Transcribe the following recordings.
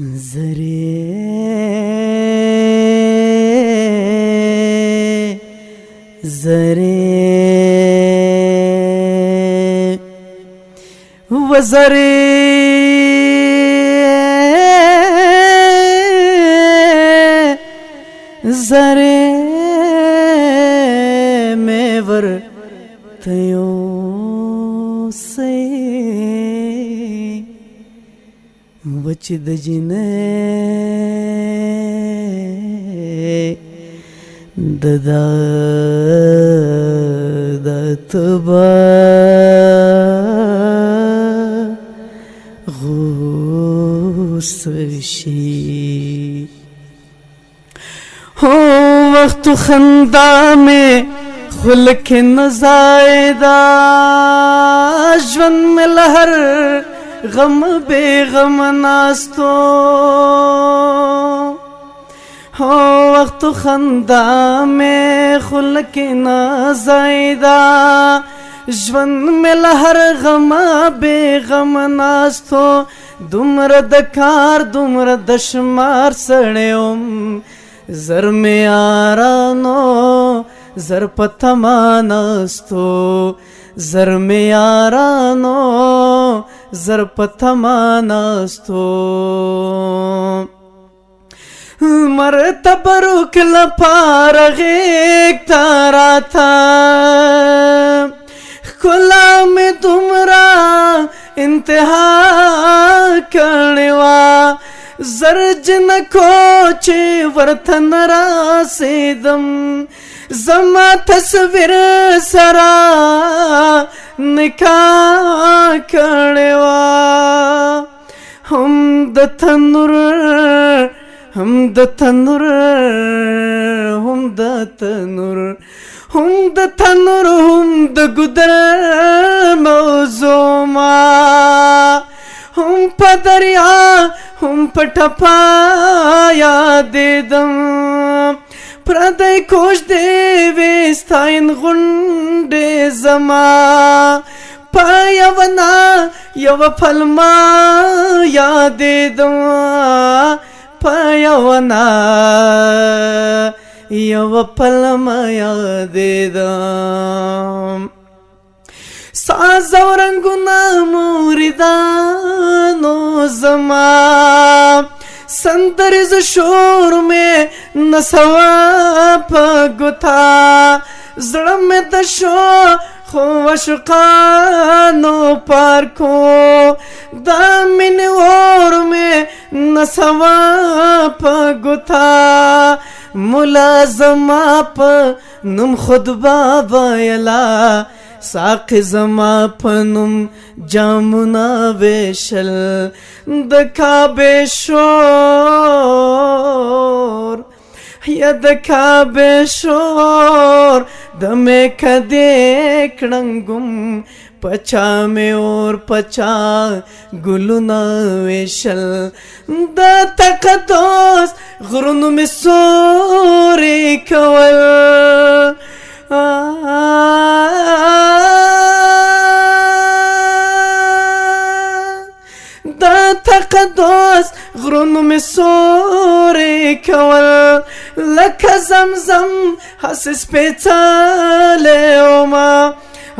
زره زره وزره زره میں ورتیو سے وچ د جنې ددا دتبا غوسشی ہو وقت خندا میں خلق نزائدہ ژوند میں لہر غم بے غم ناستو ہو وقت خندا میں خلق نازائدہ ژوند میں لہر غم بے غم ناستو دمر دکار دمر دشمار سڑیوم زر میں آرانو زر پتما ناستو زر میں آرانو زر پتما ناستو مرتبہ رک لپار غیق تارا تھا کلا میں تمرا انتہا کرنوا زرج نکوچے ورتن راسیدم زما تصویر سرا نکاح کرنوا ہم د تنور ہم د تنور ہم د تنور ہم د تنور ہم د گدر موزوما ہم پا دریا ہم پا ٹپا یادیدم پردے کوش دے ویستائن غنڈے زما پایا ونا یو پھلما یادیدم پایا ونا یو پھلما یادیدم ساز و رنگنا موردانو زما سندرز شور میں نسوا پگتا زڑم میں دشو خو عشقانو پارکو دامن اور میں نسوا پگتا ملازمہ پا نم خود بابا یلا ساق زما پنم جامنا ویشل دکا بے شور یا دکا بے شور دمے کدیک رنگم پچا میں اور پچا گلنا ویشل دا تقدس غرن میں سوری کول دا تقدس غرون میں سورے کول لکا زمزم حسس پیچالے اوما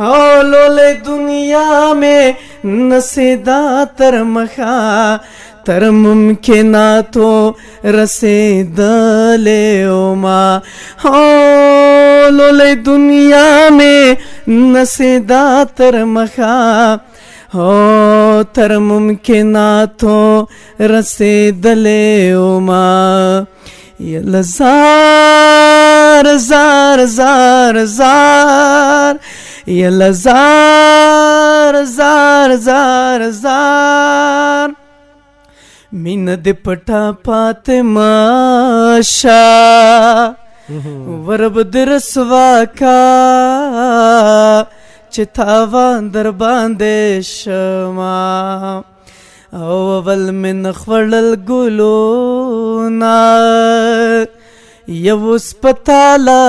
اولولے دنیا میں نسیدہ ترمخا تر ممکناتو رسیدلے اوما اولولے دنیا میں نسیدہ ترمخا ہو تر ممکناتو رسیدلے اوما یلا زار زار زار زار یلا زار زار زار زار مین دے پٹا پاتے ماشا ورب درسوا کا چتاوان در باندے شما اول من خورل گلونا یو سپتالا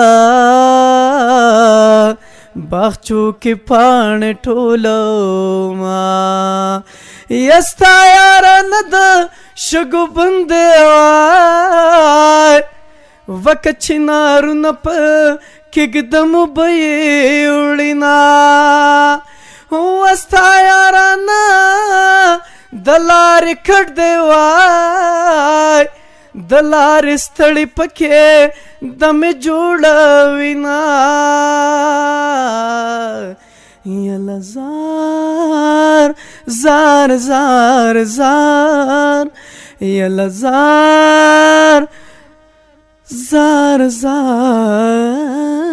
باغچو کې پاڼې ټولوما यस्ता यारान द शगु बंदेवाय वकचिनारु नप किगदम बये उड़िना वस्ता यारान दलार खड़ देवाय दलार स्थळी पके दमे जोडविना यला जार जार जार जार यला जार जार जार